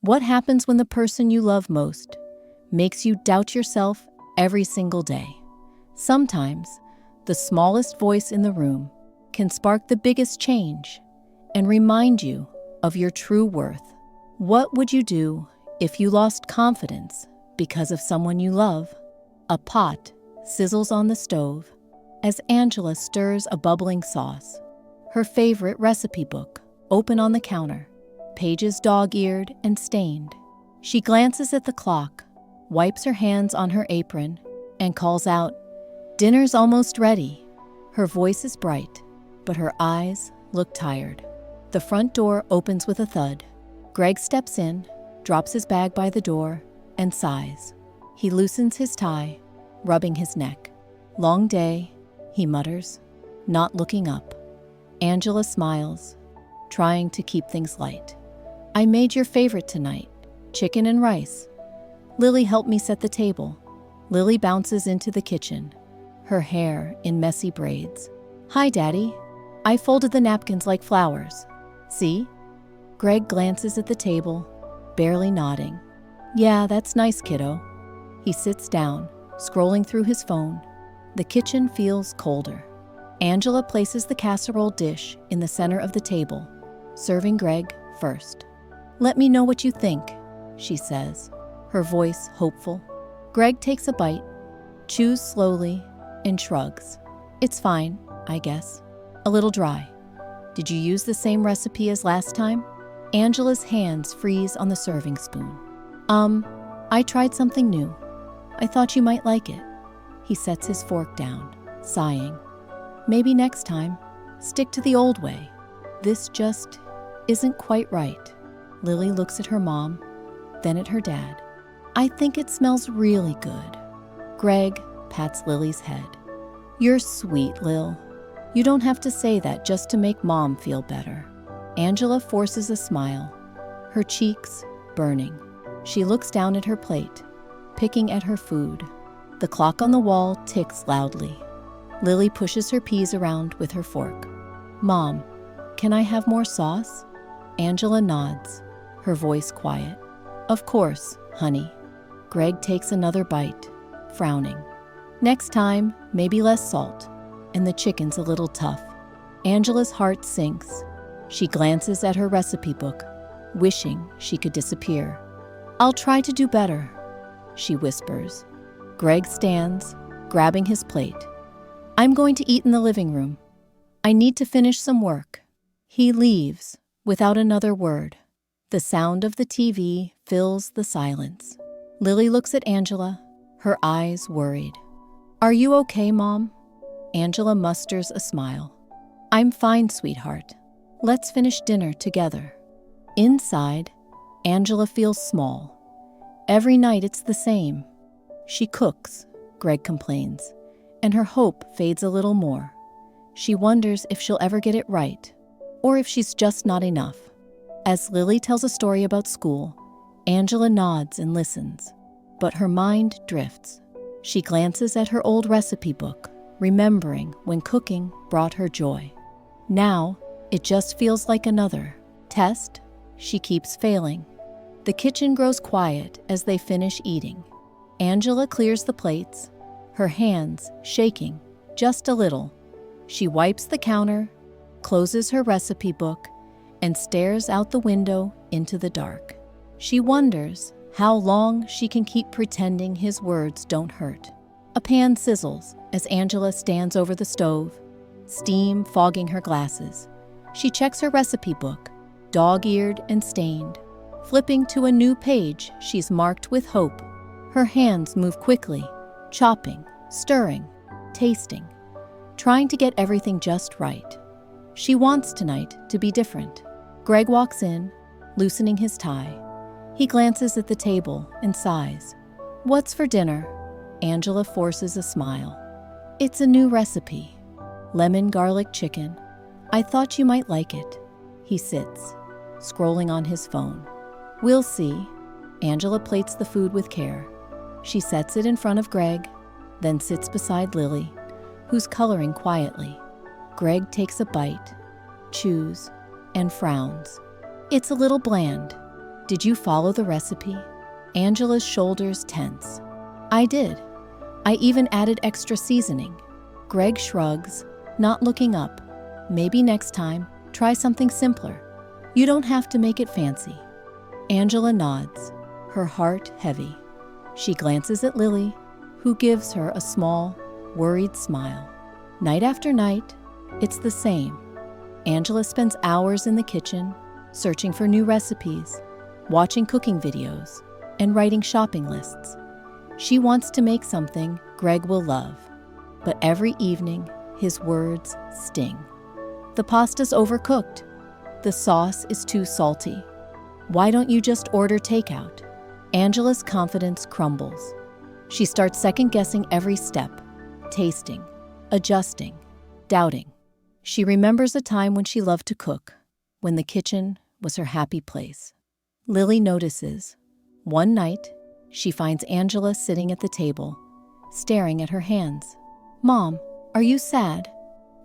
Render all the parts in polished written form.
What happens when the person you love most makes you doubt yourself every single day? Sometimes, the smallest voice in the room can spark the biggest change and remind you of your true worth. What would you do if you lost confidence because of someone you love? A pot sizzles on the stove as Angela stirs a bubbling sauce. Her favorite recipe book, open on the counter, pages dog-eared and stained. She glances at the clock, wipes her hands on her apron, and calls out, "Dinner's almost ready." Her voice is bright, but her eyes look tired. The front door opens with a thud. Greg steps in, drops his bag by the door, and sighs. He loosens his tie, rubbing his neck. "Long day," he mutters, not looking up. Angela smiles, trying to keep things light. "I made your favorite tonight, chicken and rice." Lily helped me set the table. Lily bounces into the kitchen, her hair in messy braids. "Hi, Daddy. I folded the napkins like flowers. See?" Greg glances at the table, barely nodding. "Yeah, that's nice, kiddo." He sits down, scrolling through his phone. The kitchen feels colder. Angela places the casserole dish in the center of the table, serving Greg first. "Let me know what you think," she says, her voice hopeful. Greg takes a bite, chews slowly, and shrugs. "It's fine, I guess. A little dry. Did you use the same recipe as last time?" Angela's hands freeze on the serving spoon. I tried something new. I thought you might like it." He sets his fork down, sighing. "Maybe next time, stick to the old way. This just isn't quite right." Lily looks at her mom, then at her dad. "I think it smells really good." Greg pats Lily's head. "You're sweet, Lil. You don't have to say that just to make Mom feel better." Angela forces a smile, her cheeks burning. She looks down at her plate, picking at her food. The clock on the wall ticks loudly. Lily pushes her peas around with her fork. "Mom, can I have more sauce?" Angela nods, her voice quiet. "Of course, honey." Greg takes another bite, frowning. "Next time, maybe less salt, and the chicken's a little tough." Angela's heart sinks. She glances at her recipe book, wishing she could disappear. "I'll try to do better," she whispers. Greg stands, grabbing his plate. "I'm going to eat in the living room. I need to finish some work." He leaves without another word. The sound of the TV fills the silence. Lily looks at Angela, her eyes worried. "Are you okay, Mom?" Angela musters a smile. "I'm fine, sweetheart. Let's finish dinner together." Inside, Angela feels small. Every night it's the same. She cooks, Greg complains, and her hope fades a little more. She wonders if she'll ever get it right, or if she's just not enough. As Lily tells a story about school, Angela nods and listens, but her mind drifts. She glances at her old recipe book, remembering when cooking brought her joy. Now, it just feels like another test. She keeps failing. The kitchen grows quiet as they finish eating. Angela clears the plates, her hands shaking just a little. She wipes the counter, closes her recipe book, and stares out the window into the dark. She wonders how long she can keep pretending his words don't hurt. A pan sizzles as Angela stands over the stove, steam fogging her glasses. She checks her recipe book, dog-eared and stained. Flipping to a new page she's marked with hope. Her hands move quickly, chopping, stirring, tasting, trying to get everything just right. She wants tonight to be different. Greg walks in, loosening his tie. He glances at the table and sighs. "What's for dinner?" Angela forces a smile. "It's a new recipe. Lemon garlic chicken. I thought you might like it." He sits, scrolling on his phone. "We'll see." Angela plates the food with care. She sets it in front of Greg, then sits beside Lily, who's coloring quietly. Greg takes a bite, chews, and frowns. "It's a little bland." Did you follow the recipe? Angela's shoulders tense. I did. I even added extra seasoning. Greg shrugs, not looking up. Maybe next time, try something simpler. You don't have to make it fancy. Angela nods, her heart heavy. She glances at Lily, who gives her a small, worried smile. Night after night, it's the same. Angela spends hours in the kitchen, searching for new recipes, watching cooking videos, and writing shopping lists. She wants to make something Greg will love, but every evening, his words sting. The pasta's overcooked. The sauce is too salty. Why don't you just order takeout? Angela's confidence crumbles. She starts second-guessing every step, tasting, adjusting, doubting. She remembers a time when she loved to cook, when the kitchen was her happy place. Lily notices. One night, she finds Angela sitting at the table, staring at her hands. "Mom, are you sad?"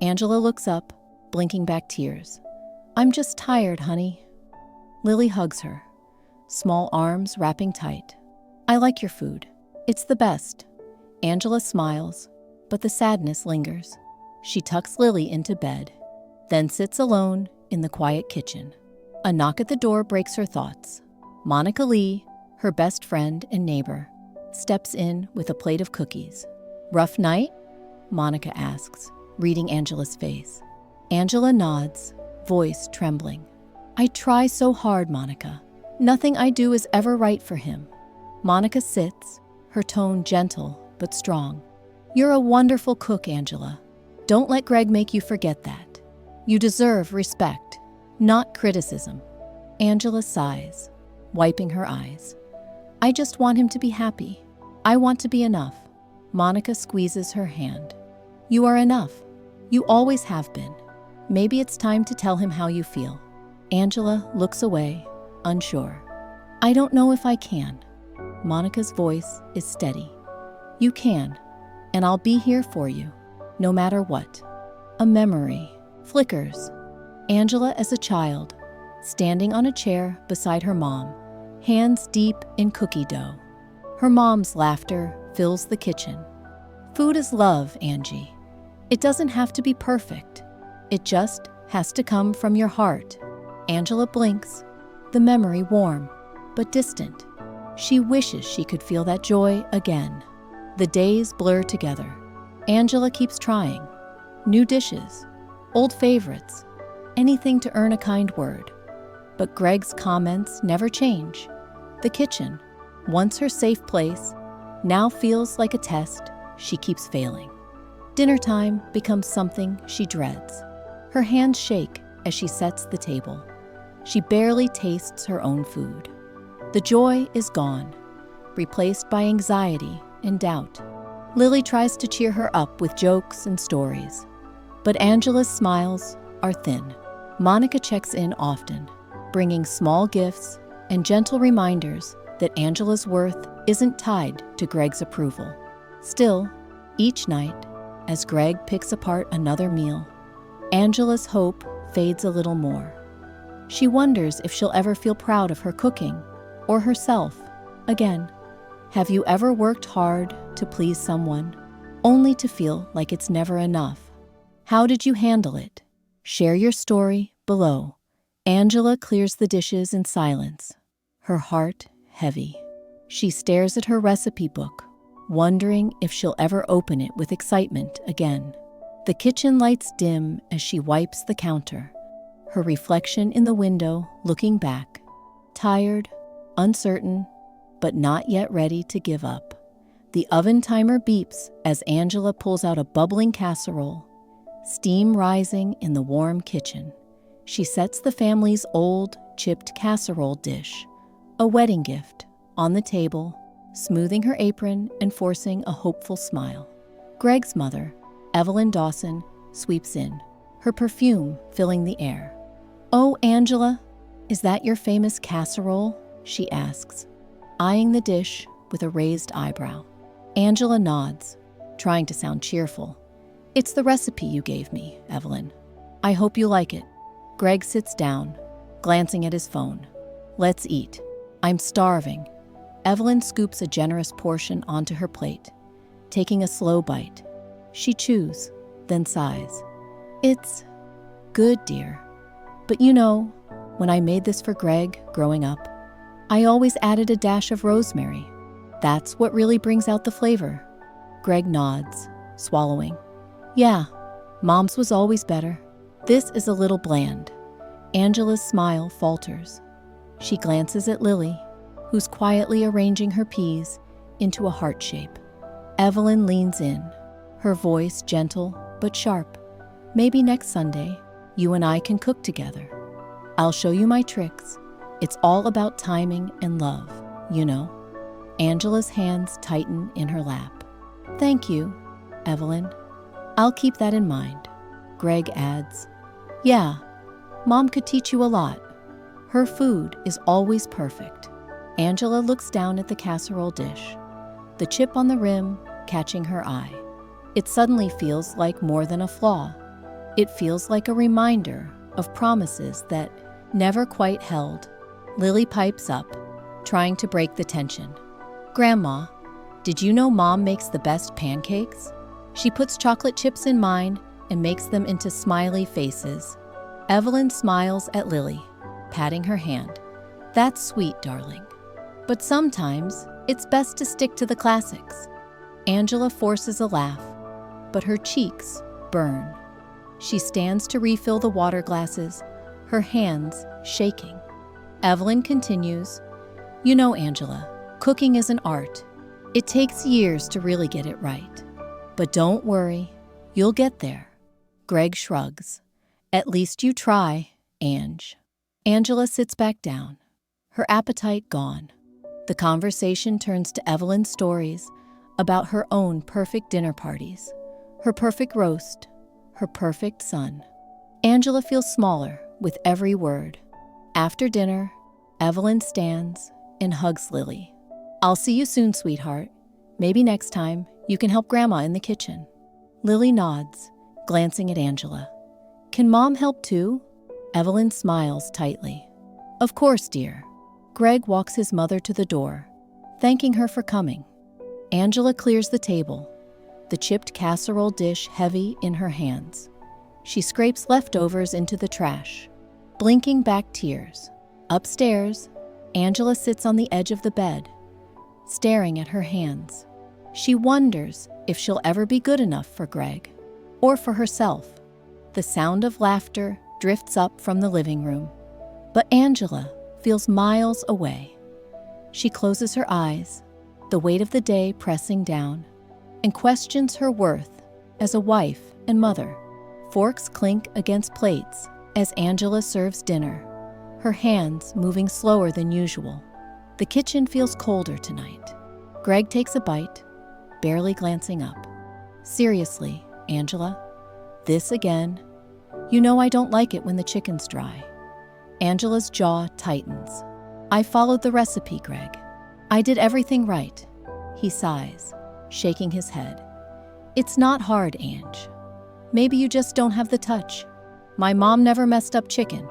Angela looks up, blinking back tears. "I'm just tired, honey." Lily hugs her, small arms wrapping tight. "I like your food. It's the best." Angela smiles, but the sadness lingers. She tucks Lily into bed, then sits alone in the quiet kitchen. A knock at the door breaks her thoughts. Monica Lee, her best friend and neighbor, steps in with a plate of cookies. "Rough night?" Monica asks, reading Angela's face. Angela nods, voice trembling. "I try so hard, Monica. Nothing I do is ever right for him." Monica sits, her tone gentle but strong. "You're a wonderful cook, Angela. Don't let Greg make you forget that. You deserve respect, not criticism." Angela sighs, wiping her eyes. "I just want him to be happy. I want to be enough." Monica squeezes her hand. "You are enough. You always have been. Maybe it's time to tell him how you feel." Angela looks away, unsure. "I don't know if I can." Monica's voice is steady. "You can, and I'll be here for you, no matter what." A memory flickers. Angela as a child, standing on a chair beside her mom, hands deep in cookie dough. Her mom's laughter fills the kitchen. "Food is love, Angie. It doesn't have to be perfect. It just has to come from your heart." Angela blinks, the memory warm, but distant. She wishes she could feel that joy again. The days blur together. Angela keeps trying. New dishes, old favorites, anything to earn a kind word. But Greg's comments never change. The kitchen, once her safe place, now feels like a test she keeps failing. Dinner time becomes something she dreads. Her hands shake as she sets the table. She barely tastes her own food. The joy is gone, replaced by anxiety and doubt. Lily tries to cheer her up with jokes and stories, but Angela's smiles are thin. Monica checks in often, bringing small gifts and gentle reminders that Angela's worth isn't tied to Greg's approval. Still, each night, as Greg picks apart another meal, Angela's hope fades a little more. She wonders if she'll ever feel proud of her cooking or herself again. Have you ever worked hard to please someone, only to feel like it's never enough? How did you handle it? Share your story below. Angela clears the dishes in silence, her heart heavy. She stares at her recipe book, wondering if she'll ever open it with excitement again. The kitchen lights dim as she wipes the counter, her reflection in the window looking back, tired, uncertain, but not yet ready to give up. The oven timer beeps as Angela pulls out a bubbling casserole, steam rising in the warm kitchen. She sets the family's old, chipped casserole dish, a wedding gift, on the table, smoothing her apron and forcing a hopeful smile. Greg's mother, Evelyn Dawson, sweeps in, her perfume filling the air. "Oh, Angela, is that your famous casserole?" she asks, eyeing the dish with a raised eyebrow. Angela nods, trying to sound cheerful. "It's the recipe you gave me, Evelyn. I hope you like it." Greg sits down, glancing at his phone. "Let's eat." I'm starving. Evelyn scoops a generous portion onto her plate, taking a slow bite. She chews, then sighs. It's good, dear. But you know, when I made this for Greg growing up, I always added a dash of rosemary. That's what really brings out the flavor. Greg nods, swallowing. Yeah, Mom's was always better. This is a little bland. Angela's smile falters. She glances at Lily, who's quietly arranging her peas into a heart shape. Evelyn leans in, her voice gentle but sharp. Maybe next Sunday, you and I can cook together. I'll show you my tricks. It's all about timing and love, you know. Angela's hands tighten in her lap. Thank you, Evelyn. I'll keep that in mind. Greg adds, yeah, Mom could teach you a lot. Her food is always perfect. Angela looks down at the casserole dish, the chip on the rim catching her eye. It suddenly feels like more than a flaw. It feels like a reminder of promises that never quite held. Lily pipes up, trying to break the tension. Grandma, did you know Mom makes the best pancakes? She puts chocolate chips in mine and makes them into smiley faces. Evelyn smiles at Lily, patting her hand. That's sweet, darling. But sometimes it's best to stick to the classics. Angela forces a laugh, but her cheeks burn. She stands to refill the water glasses, her hands shaking. Evelyn continues, you know, Angela, cooking is an art. It takes years to really get it right. But don't worry, you'll get there. Greg shrugs. At least you try, Ange. Angela sits back down, her appetite gone. The conversation turns to Evelyn's stories about her own perfect dinner parties, her perfect roast, her perfect son. Angela feels smaller with every word. After dinner, Evelyn stands and hugs Lily. I'll see you soon, sweetheart. Maybe next time you can help Grandma in the kitchen. Lily nods, glancing at Angela. Can Mom help too? Evelyn smiles tightly. Of course, dear. Greg walks his mother to the door, thanking her for coming. Angela clears the table, the chipped casserole dish heavy in her hands. She scrapes leftovers into the trash, blinking back tears. Upstairs, Angela sits on the edge of the bed, staring at her hands. She wonders if she'll ever be good enough for Greg, or for herself. The sound of laughter drifts up from the living room, but Angela feels miles away. She closes her eyes, the weight of the day pressing down, and questions her worth as a wife and mother. Forks clink against plates as Angela serves dinner, her hands moving slower than usual. The kitchen feels colder tonight. Greg takes a bite, barely glancing up. Seriously, Angela? This again? You know I don't like it when the chicken's dry. Angela's jaw tightens. I followed the recipe, Greg. I did everything right. He sighs, shaking his head. It's not hard, Ange. Maybe you just don't have the touch. My mom never messed up chicken.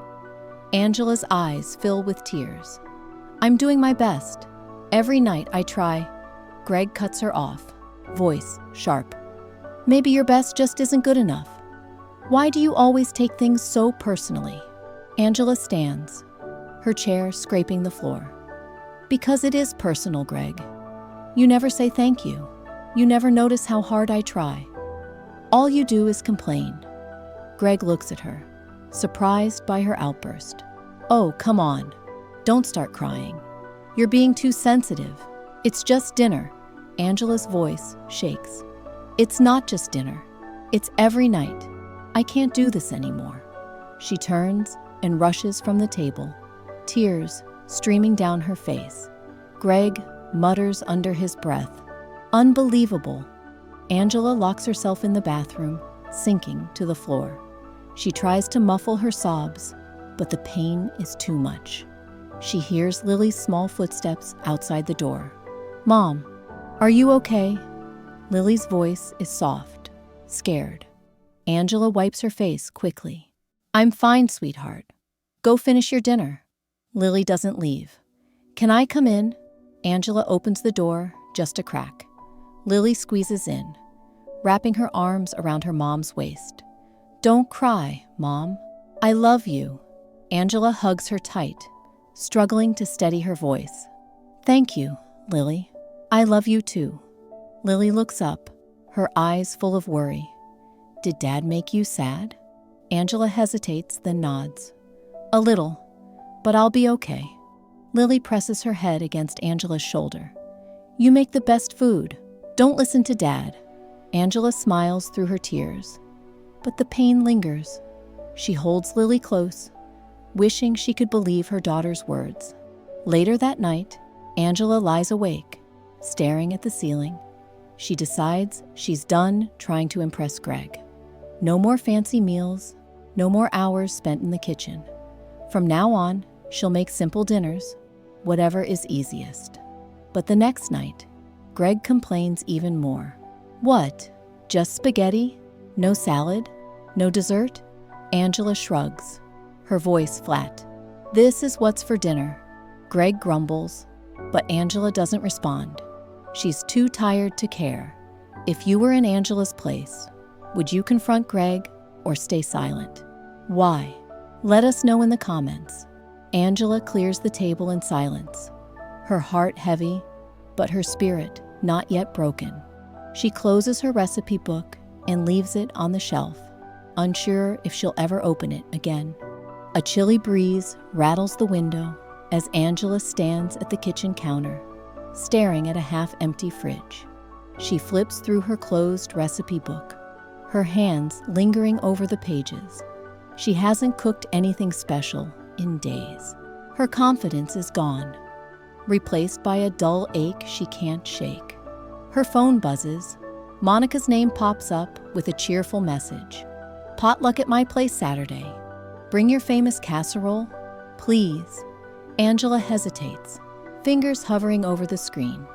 Angela's eyes fill with tears. I'm doing my best. Every night I try. Greg cuts her off, voice sharp. Maybe your best just isn't good enough. Why do you always take things so personally? Angela stands, her chair scraping the floor. Because it is personal, Greg. You never say thank you. You never notice how hard I try. All you do is complain. Greg looks at her, surprised by her outburst. Oh, come on. Don't start crying. You're being too sensitive. It's just dinner. Angela's voice shakes. It's not just dinner. It's every night. I can't do this anymore. She turns and rushes from the table, tears streaming down her face. Greg mutters under his breath, unbelievable. Angela locks herself in the bathroom, sinking to the floor. She tries to muffle her sobs, but the pain is too much. She hears Lily's small footsteps outside the door. Mom, are you okay? Lily's voice is soft, scared. Angela wipes her face quickly. I'm fine, sweetheart. Go finish your dinner. Lily doesn't leave, "Can I come in?" Angela opens the door just a crack. Lily squeezes in, wrapping her arms around her mom's waist. "Don't cry, Mom. I love you." Angela hugs her tight, struggling to steady her voice. "Thank you, Lily. I love you too." Lily looks up, her eyes full of worry. "Did Dad make you sad?" Angela hesitates, then nods. "A little, but I'll be okay." Lily presses her head against Angela's shoulder. "You make the best food. Don't listen to Dad." Angela smiles through her tears, but the pain lingers. She holds Lily close, wishing she could believe her daughter's words. Later that night, Angela lies awake, staring at the ceiling. She decides she's done trying to impress Greg. No more fancy meals, no more hours spent in the kitchen. From now on, she'll make simple dinners, whatever is easiest. But the next night, Greg complains even more. "What? Just spaghetti? No salad? No dessert?" Angela shrugs, her voice flat. "This is what's for dinner." Greg grumbles, but Angela doesn't respond. She's too tired to care. If you were in Angela's place, would you confront Greg or stay silent? Why? Let us know in the comments. Angela clears the table in silence, her heart heavy, but her spirit not yet broken. She closes her recipe book and leaves it on the shelf, unsure if she'll ever open it again. A chilly breeze rattles the window as Angela stands at the kitchen counter, staring at a half-empty fridge. She flips through her closed recipe book, her hands lingering over the pages. She hasn't cooked anything special in days. Her confidence is gone, replaced by a dull ache she can't shake. Her phone buzzes. Monica's name pops up with a cheerful message. "Potluck at my place Saturday. Bring your famous casserole, please." Angela hesitates, fingers hovering over the screen.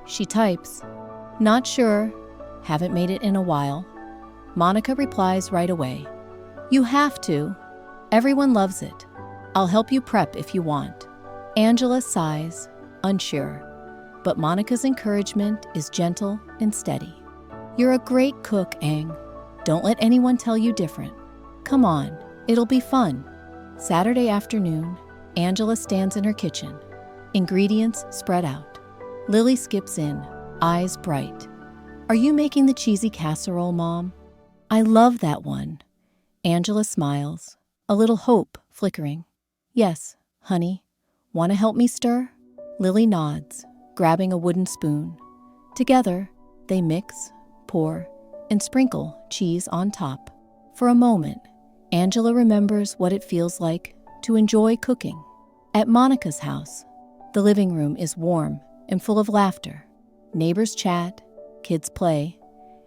She types, "Not sure. Haven't made it in a while." Monica replies right away. "You have to. Everyone loves it. I'll help you prep if you want." Angela sighs, unsure, but Monica's encouragement is gentle and steady. "You're a great cook, Ang. Don't let anyone tell you different. Come on, it'll be fun." Saturday afternoon, Angela stands in her kitchen, ingredients spread out. Lily skips in, eyes bright. "Are you making the cheesy casserole, Mom?" "I love that one." Angela smiles, a little hope flickering. "Yes, honey. Want to help me stir?" Lily nods, grabbing a wooden spoon. Together, they mix, pour, and sprinkle cheese on top. For a moment, Angela remembers what it feels like to enjoy cooking. At Monica's house, the living room is warm and full of laughter. Neighbors chat, kids play,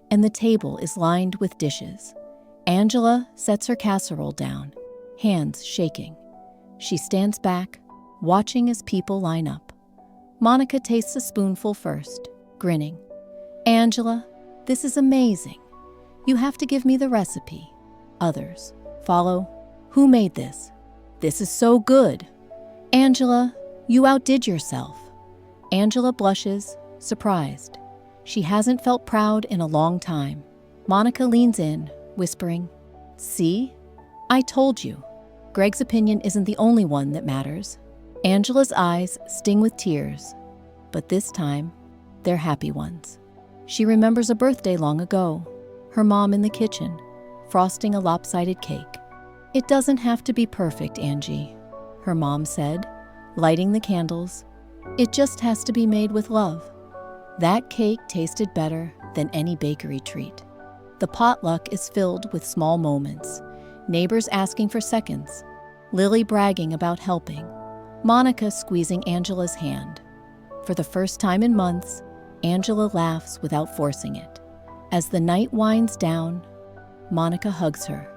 and the table is lined with dishes. Angela sets her casserole down, hands shaking. She stands back, watching as people line up. Monica tastes a spoonful first, grinning. "Angela, this is amazing. You have to give me the recipe." Others follow. "Who made this? This is so good." "Angela, you outdid yourself." Angela blushes, surprised. She hasn't felt proud in a long time. Monica leans in, whispering, "See? I told you." Greg's opinion isn't the only one that matters. Angela's eyes sting with tears, but this time, they're happy ones. She remembers a birthday long ago, her mom in the kitchen, frosting a lopsided cake. "It doesn't have to be perfect, Angie," her mom said, lighting the candles. "It just has to be made with love." That cake tasted better than any bakery treat. The potluck is filled with small moments, neighbors asking for seconds, Lily bragging about helping, Monica squeezing Angela's hand. For the first time in months, Angela laughs without forcing it. As the night winds down, Monica hugs her.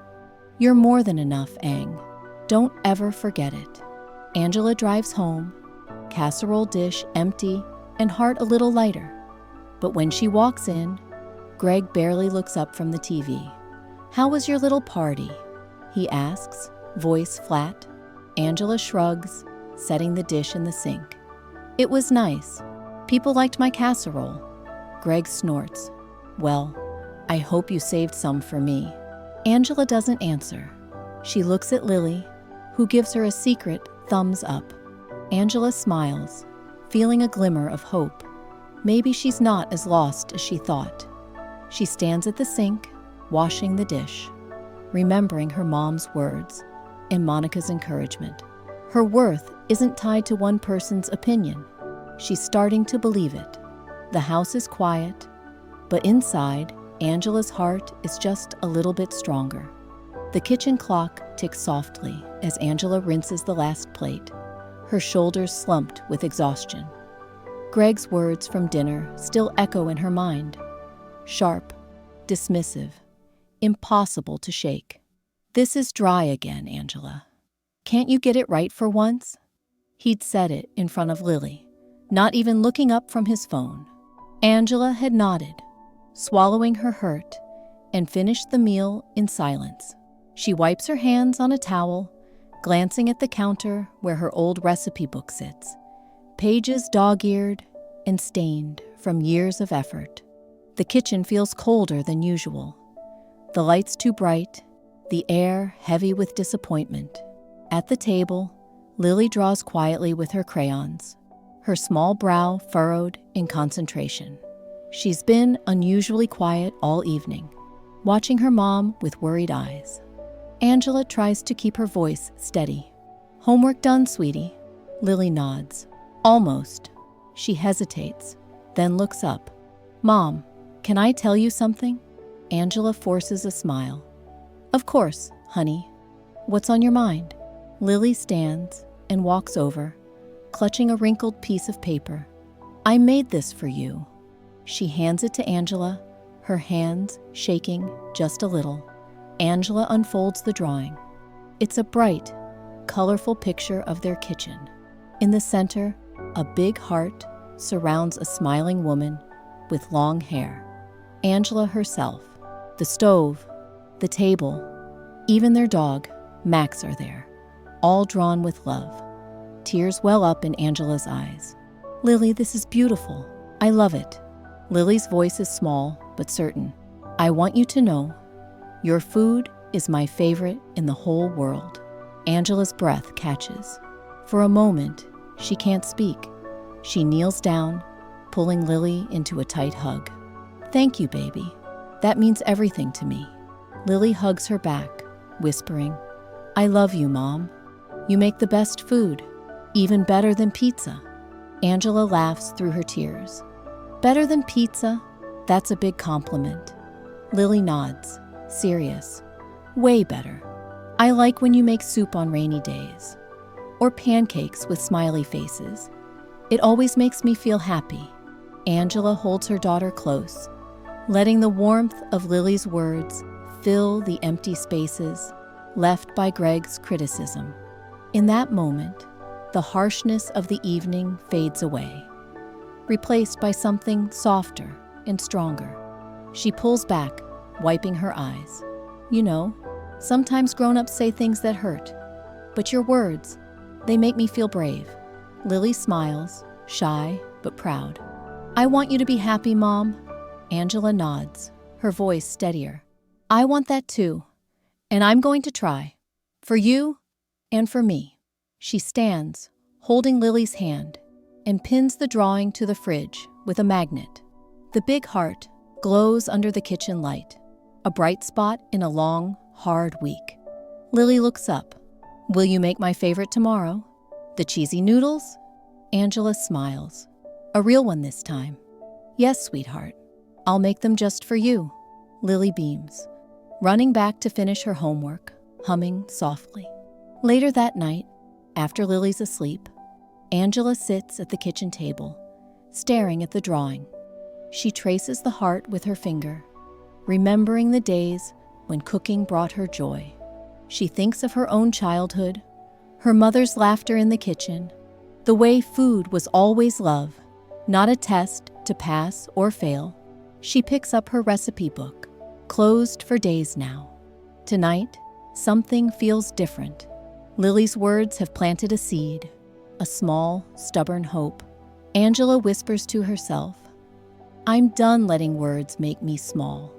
"You're more than enough, Ang. Don't ever forget it." Angela drives home, casserole dish empty and heart a little lighter. But when she walks in, Greg barely looks up from the TV. "How was your little party?" he asks, voice flat. Angela shrugs, setting the dish in the sink. It was nice. People liked my casserole. Greg snorts. Well, I hope you saved some for me. Angela doesn't answer. She looks at Lily, who gives her a secret thumbs up. Angela smiles, feeling a glimmer of hope. Maybe she's not as lost as she thought. She stands at the sink, washing the dish, remembering her mom's words and Monica's encouragement. Her worth isn't tied to one person's opinion. She's starting to believe it. The house is quiet, but inside, Angela's heart is just a little bit stronger. The kitchen clock ticks softly as Angela rinses the last plate, her shoulders slumped with exhaustion. Greg's words from dinner still echo in her mind. Sharp, dismissive, impossible to shake. This is dry again, Angela. Can't you get it right for once? He'd said it in front of Lily, not even looking up from his phone. Angela had nodded, swallowing her hurt, and finished the meal in silence. She wipes her hands on a towel, glancing at the counter where her old recipe book sits, pages dog-eared and stained from years of effort. The kitchen feels colder than usual. The lights too bright, the air heavy with disappointment. At the table, Lily draws quietly with her crayons, her small brow furrowed in concentration. She's been unusually quiet all evening, watching her mom with worried eyes. Angela tries to keep her voice steady. Homework done, sweetie? Lily nods. Almost. She hesitates, then looks up. Mom, can I tell you something? Angela forces a smile. Of course, honey. What's on your mind? Lily stands and walks over, clutching a wrinkled piece of paper. I made this for you. She hands it to Angela, her hands shaking just a little. Angela unfolds the drawing. It's a bright, colorful picture of their kitchen. In the center, a big heart surrounds a smiling woman with long hair. Angela herself, the stove, the table, even their dog, Max, are there, all drawn with love. Tears well up in Angela's eyes. Lily, this is beautiful. I love it. Lily's voice is small but certain. I want you to know, your food is my favorite in the whole world. Angela's breath catches. For a moment, she can't speak. She kneels down, pulling Lily into a tight hug. Thank you, baby. That means everything to me. Lily hugs her back, whispering, I love you, Mom. You make the best food, even better than pizza. Angela laughs through her tears. Better than pizza? That's a big compliment. Lily nods, serious. Way better. I like when you make soup on rainy days, or pancakes with smiley faces. It always makes me feel happy. Angela holds her daughter close, letting the warmth of Lily's words fill the empty spaces left by Greg's criticism. In that moment, the harshness of the evening fades away, replaced by something softer and stronger. She pulls back, wiping her eyes. You know, sometimes grown-ups say things that hurt, but your words, they make me feel brave. Lily smiles, shy but proud. I want you to be happy, Mom. Angela nods, her voice steadier. I want that too, and I'm going to try. For you and for me. She stands, holding Lily's hand, and pins the drawing to the fridge with a magnet. The big heart glows under the kitchen light, a bright spot in a long, hard week. Lily looks up. Will you make my favorite tomorrow? The cheesy noodles? Angela smiles. A real one this time. Yes, sweetheart. I'll make them just for you. Lily beams, running back to finish her homework, humming softly. Later that night, after Lily's asleep, Angela sits at the kitchen table, staring at the drawing. She traces the heart with her finger, remembering the days when cooking brought her joy. She thinks of her own childhood, her mother's laughter in the kitchen, the way food was always love, not a test to pass or fail. She picks up her recipe book, closed for days now. Tonight, something feels different. Lily's words have planted a seed, a small, stubborn hope. Angela whispers to herself, I'm done letting words make me small.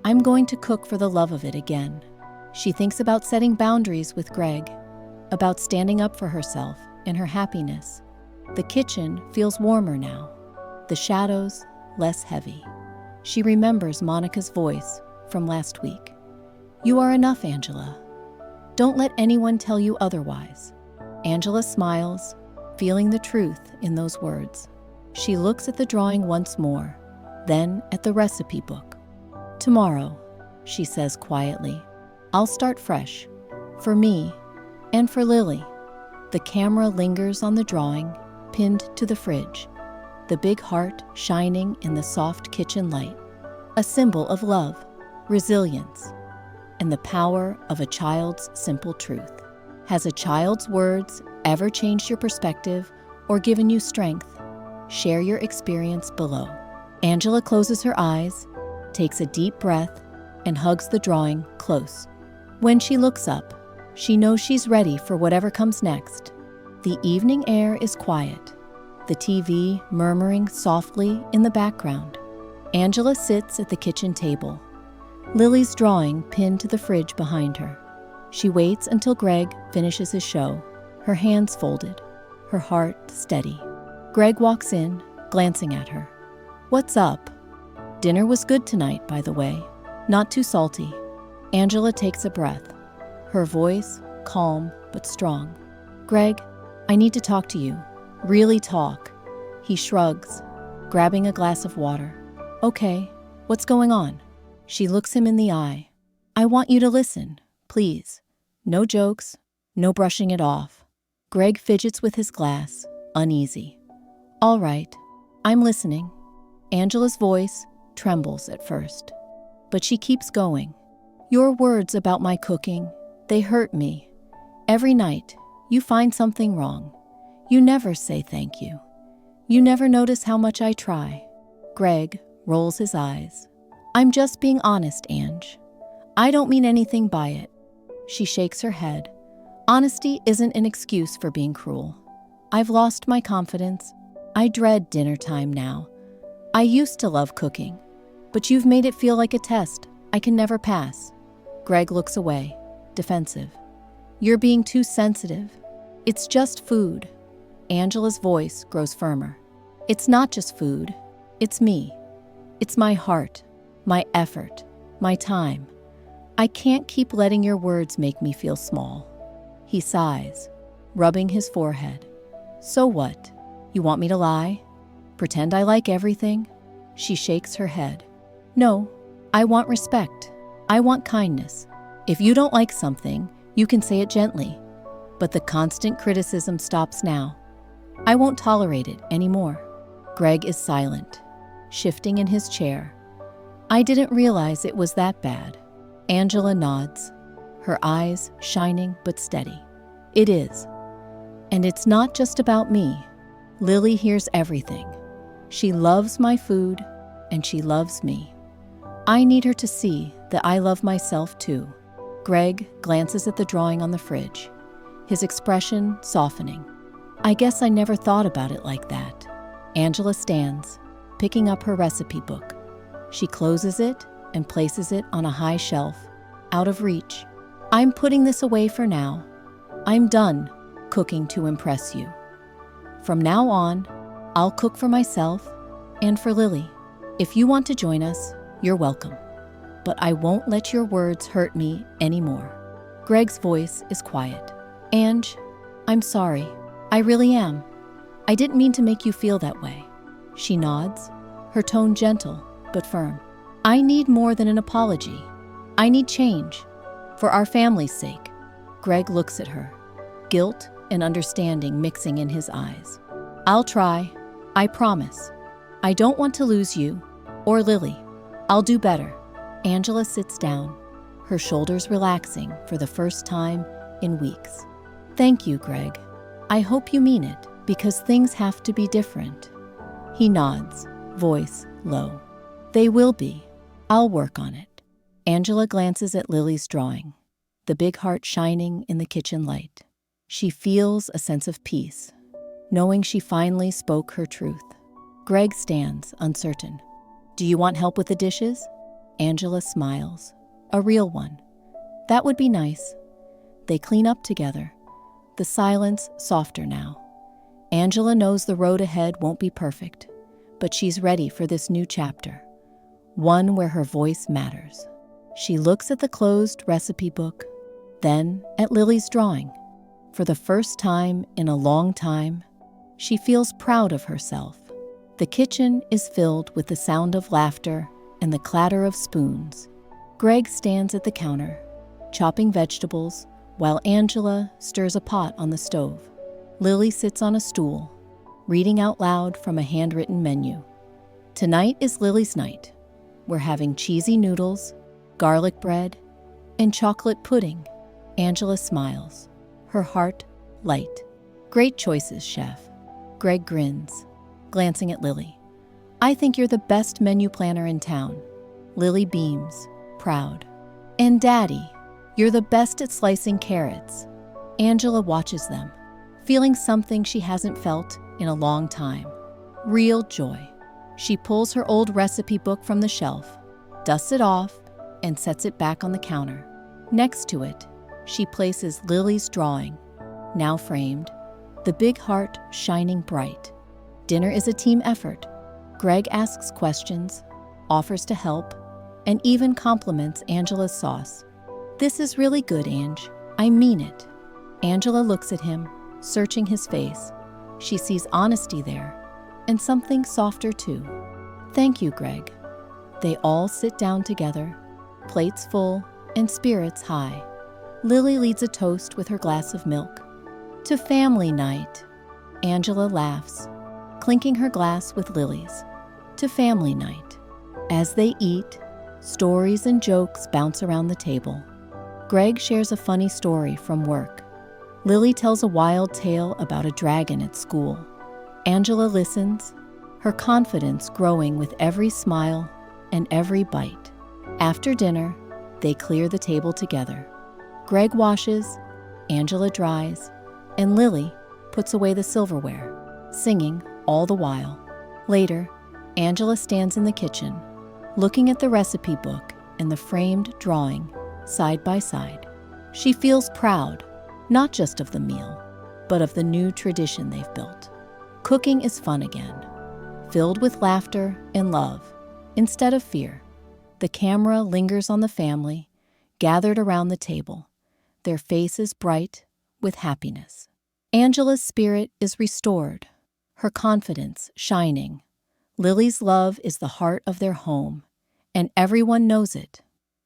I'm going to cook for the love of it again. She thinks about setting boundaries with Greg, about standing up for herself and her happiness. The kitchen feels warmer now, the shadows less heavy. She remembers Monica's voice from last week. You are enough, Angela. Don't let anyone tell you otherwise. Angela smiles, feeling the truth in those words. She looks at the drawing once more, then at the recipe book. Tomorrow, she says quietly, I'll start fresh, for me and for Lily. The camera lingers on the drawing, pinned to the fridge, the big heart shining in the soft kitchen light, a symbol of love, resilience, and the power of a child's simple truth. Has a child's words ever changed your perspective or given you strength? Share your experience below. Angela closes her eyes, takes a deep breath, and hugs the drawing close. When she looks up, she knows she's ready for whatever comes next. The evening air is quiet, the TV murmuring softly in the background. Angela sits at the kitchen table, Lily's drawing pinned to the fridge behind her. She waits until Greg finishes his show, her hands folded, her heart steady. Greg walks in, glancing at her. What's up? Dinner was good tonight, by the way. Not too salty. Angela takes a breath, her voice calm but strong. Greg, I need to talk to you. Really talk. He shrugs, grabbing a glass of water. Okay, what's going on? She looks him in the eye. I want you to listen, please. No jokes, no brushing it off. Greg fidgets with his glass, uneasy. All right, I'm listening. Angela's voice trembles at first, but she keeps going. Your words about my cooking, they hurt me. Every night, you find something wrong. You never say thank you. You never notice how much I try. Greg rolls his eyes. I'm just being honest, Ange. I don't mean anything by it. She shakes her head. Honesty isn't an excuse for being cruel. I've lost my confidence. I dread dinner time now. I used to love cooking, but you've made it feel like a test I can never pass. Greg looks away, defensive. You're being too sensitive. It's just food. Angela's voice grows firmer. It's not just food. It's me. It's my heart, my effort, my time. I can't keep letting your words make me feel small. He sighs, rubbing his forehead. So what? You want me to lie? Pretend I like everything? She shakes her head. No, I want respect. I want kindness. If you don't like something, you can say it gently. But the constant criticism stops now. I won't tolerate it anymore. Greg is silent, shifting in his chair. I didn't realize it was that bad. Angela nods, her eyes shining but steady. It is. And it's not just about me. Lily hears everything. She loves my food, and she loves me. I need her to see that I love myself too. Greg glances at the drawing on the fridge, his expression softening. I guess I never thought about it like that. Angela stands, picking up her recipe book. She closes it and places it on a high shelf, out of reach. I'm putting this away for now. I'm done cooking to impress you. From now on, I'll cook for myself and for Lily. If you want to join us, you're welcome. But I won't let your words hurt me anymore. Greg's voice is quiet. Ange, I'm sorry. I really am. I didn't mean to make you feel that way. She nods, her tone gentle but firm. I need more than an apology. I need change. For our family's sake. Greg looks at her, guilt and understanding mixing in his eyes. I'll try. I promise. I don't want to lose you or Lily. I'll do better. Angela sits down, her shoulders relaxing for the first time in weeks. Thank you, Greg. I hope you mean it, because things have to be different. He nods, voice low. They will be. I'll work on it. Angela glances at Lily's drawing, the big heart shining in the kitchen light. She feels a sense of peace. knowing she finally spoke her truth. Greg stands, uncertain. Do you want help with the dishes? Angela smiles. A real one. That would be nice. They clean up together. The silence softer now. Angela knows the road ahead won't be perfect, but she's ready for this new chapter. One where her voice matters. She looks at the closed recipe book, then at Lily's drawing. For the first time in a long time, she feels proud of herself. The kitchen is filled with the sound of laughter and the clatter of spoons. Greg stands at the counter, chopping vegetables, while Angela stirs a pot on the stove. Lily sits on a stool, reading out loud from a handwritten menu. Tonight is Lily's night. We're having cheesy noodles, garlic bread, and chocolate pudding. Angela smiles, her heart light. Great choices, chef. Greg grins, glancing at Lily. I think you're the best menu planner in town. Lily beams, proud. And Daddy, you're the best at slicing carrots. Angela watches them, feeling something she hasn't felt in a long time. Real joy. She pulls her old recipe book from the shelf, dusts it off, and sets it back on the counter. Next to it, she places Lily's drawing, now framed, the big heart shining bright. Dinner is a team effort. Greg asks questions, offers to help, and even compliments Angela's sauce. This is really good, Ange. I mean it. Angela looks at him, searching his face. She sees honesty there, and something softer too. Thank you, Greg. They all sit down together, plates full and spirits high. Lily leads a toast with her glass of milk. To family night. Angela laughs, clinking her glass with Lily's. To family night. As they eat, stories and jokes bounce around the table. Greg shares a funny story from work. Lily tells a wild tale about a dragon at school. Angela listens, her confidence growing with every smile and every bite. After dinner, they clear the table together. Greg washes, Angela dries, and Lily puts away the silverware, singing all the while. Later, Angela stands in the kitchen, looking at the recipe book and the framed drawing side by side. She feels proud, not just of the meal, but of the new tradition they've built. Cooking is fun again, filled with laughter and love instead of fear. The camera lingers on the family, gathered around the table, their faces bright with happiness. Angela's spirit is restored, her confidence shining. Lily's love is the heart of their home, and everyone knows it.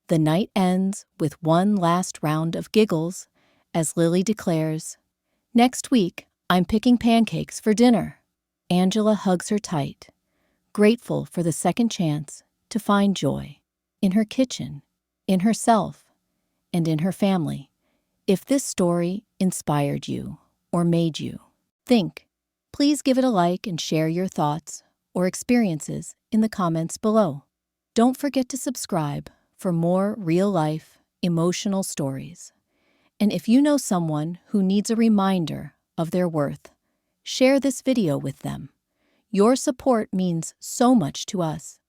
The night ends with one last round of giggles as Lily declares, "Next week, I'm picking pancakes for dinner." Angela hugs her tight, grateful for the second chance to find joy in her kitchen, in herself, and in her family. If this story inspired you or made you think, please give it a like and share your thoughts or experiences in the comments below. Don't forget to subscribe for more real-life, emotional stories. And if you know someone who needs a reminder of their worth, share this video with them. Your support means so much to us.